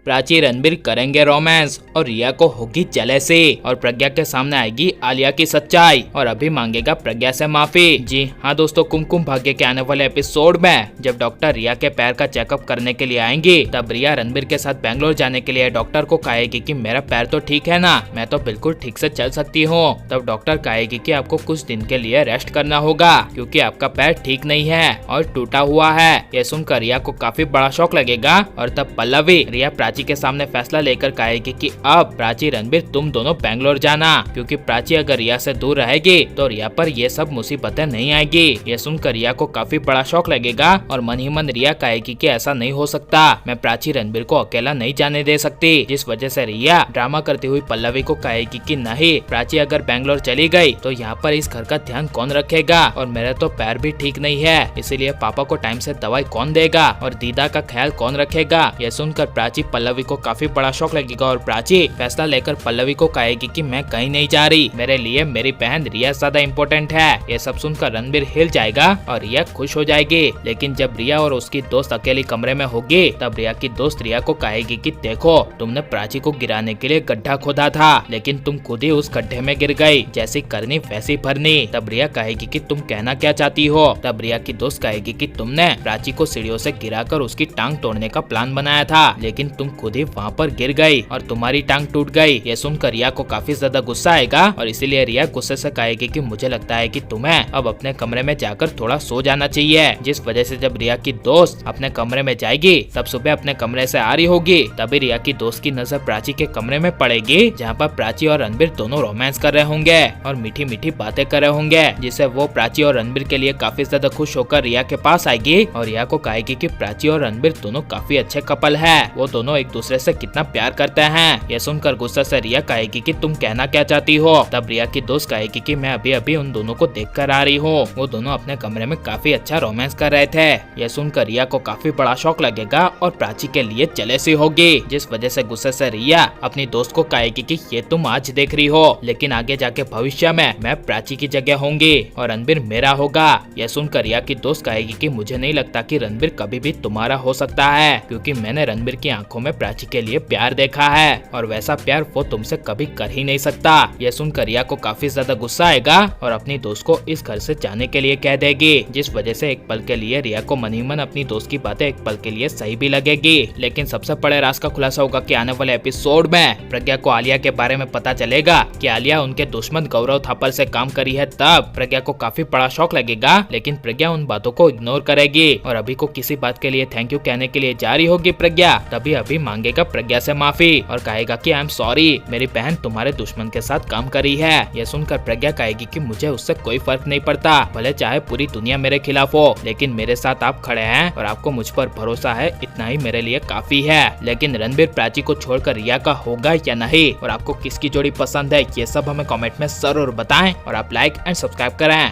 प्राची रणबीर करेंगे रोमांस और रिया को होगी जेलेसी और प्रज्ञा के सामने आएगी आलिया की सच्चाई और अभी मांगेगा प्रज्ञा से माफी। जी हाँ दोस्तों, कुमकुम भाग्य के आने वाले एपिसोड में जब डॉक्टर रिया के पैर का चेकअप करने के लिए आएंगी, तब रिया रणबीर के साथ बेंगलोर जाने के लिए डॉक्टर को कहेगी कि मेरा पैर तो ठीक है ना, मैं तो बिल्कुल ठीक से चल सकती हूँ। तब डॉक्टर कहेगी कि आपको कुछ दिन के लिए रेस्ट करना होगा क्योंकि आपका पैर ठीक नहीं है और टूटा हुआ है। यह सुनकर रिया को काफी बड़ा शौक लगेगा और तब पल्लवी रिया प्राची के सामने फैसला लेकर कहेगी कि अब प्राची रणबीर तुम दोनों बेंगलोर जाना, क्योंकि प्राची अगर रिया से दूर रहेगी तो रिया पर ये सब मुसीबतें नहीं आएगी। ये सुनकर रिया को काफी बड़ा शौक लगेगा और मन ही मन रिया कहेगी कि ऐसा नहीं हो सकता, मैं प्राची रणबीर को अकेला नहीं जाने दे सकती। जिस वजह से रिया ड्रामा करती हुई पल्लवी को कहेगी कि नहीं, प्राची अगर बेंगलोर चली गई तो यहाँ पर इस घर का ध्यान कौन रखेगा और मेरा तो पैर भी ठीक नहीं है, इसीलिए पापा को टाइम से दवाई कौन देगा और दीदा का ख्याल कौन रखेगा। यह सुनकर प्राची पल्लवी को काफी बड़ा शौक लगेगा और प्राची फैसला लेकर पल्लवी को कहेगी कि मैं कहीं नहीं जा रही, मेरे लिए मेरी बहन रिया ज्यादा इम्पोर्टेंट है। यह सब सुनकर रणबीर हिल जाएगा और रिया खुश हो जाएगी। लेकिन जब रिया और उसकी दोस्त अकेली कमरे में होगी, तब रिया की दोस्त रिया को कहेगी कि देखो, तुमने प्राची को गिराने के लिए गड्ढा खोदा था, लेकिन तुम खुद ही उस गड्ढे में गिर गई, जैसी करनी वैसी भरनी। तब रिया कहेगी कि तुम कहना क्या चाहती हो। तब रिया की दोस्त कहेगी कि तुमने प्राची को सीढ़ियों से गिराकर उसकी टांग तोड़ने का प्लान बनाया था, लेकिन तुम खुद ही वहाँ पर गिर गई और तुम्हारी टांग टूट गई। ये सुनकर रिया को काफी ज्यादा गुस्सा आएगा और इसीलिए रिया गुस्से से कहेगी कि मुझे लगता है कि तुम्हें अब अपने कमरे में जाकर थोड़ा सो जाना चाहिए। जिस वजह से जब रिया की दोस्त अपने कमरे में जाएगी, तब सुबह अपने कमरे से आ रही होगी, तभी रिया की दोस्त की नजर प्राची के कमरे में पड़ेगी, जहाँ पर प्राची और रणबीर दोनों रोमांस कर रहे होंगे और मीठी मीठी बातें कर रहे होंगे, जिससे वो प्राची और रणबीर के लिए काफी ज्यादा खुश होकर रिया के पास आएगी और रिया को कहेगी कि प्राची और रणबीर दोनों काफी अच्छे कपल है, वो दोनों एक दूसरे से कितना प्यार करते हैं। यह सुनकर गुस्सा से रिया कहेगी कि तुम कहना क्या चाहती हो। तब रिया की दोस्त कहेगी कि मैं अभी अभी उन दोनों को देख कर आ रही हूँ, वो दोनों अपने कमरे में काफी अच्छा रोमांस कर रहे थे। यह सुनकर रिया को काफी बड़ा शौक लगेगा और प्राची के लिए जेलेसी होगी, जिस वजह से गुस्से से रिया अपनी दोस्त को कहेगी कि ये तुम आज देख रही हो, लेकिन आगे जाके भविष्य में मैं प्राची की जगह होंगी और रणबीर मेरा होगा। यह सुनकर रिया की दोस्त कहेगी कि मुझे नहीं लगता कि रणबीर कभी भी तुम्हारा हो सकता है, क्योंकि मैंने रणबीर की आंखों में प्राची के लिए प्यार देखा है और वैसा प्यार वो तुमसे कभी कर ही नहीं सकता। यह सुनकर रिया को काफी ज्यादा गुस्सा आएगा और अपनी दोस्त को इस घर से जाने के लिए कह देगी, जिस वजह से एक पल के लिए रिया को मन ही मन अपनी दोस्त की बातें एक पल के लिए सही भी लगेगी। लेकिन सबसे बड़े राज का खुलासा होगा कि आने वाले एपिसोड में प्रज्ञा को आलिया के बारे में पता चलेगा कि आलिया उनके दुश्मन गौरव थापर से काम करी है। तब प्रज्ञा को काफी बड़ा शौक लगेगा, लेकिन प्रज्ञा उन बातों को इग्नोर करेगी और अभी को किसी बात के लिए थैंक यू कहने के लिए जा रही होगी प्रज्ञा, तभी अभी मांगेगा प्रज्ञा से माफी और कहेगा कि आई एम सॉरी, मेरी बहन तुम्हारे दुश्मन के साथ काम करी है। यह सुनकर प्रज्ञा कहेगी कि मुझे उससे कोई फर्क नहीं पड़ता, भले चाहे पूरी दुनिया मेरे खिलाफ हो, लेकिन मेरे साथ आप खड़े हैं और आपको मुझ पर भरोसा है, इतना ही मेरे लिए काफी है। लेकिन रणबीर प्राची को छोड़कर रिया का होगा या नहीं और आपको किसकी जोड़ी पसंद है, ये सब हमें कमेंट में जरूर बताएं और आप लाइक एंड सब्सक्राइब करें।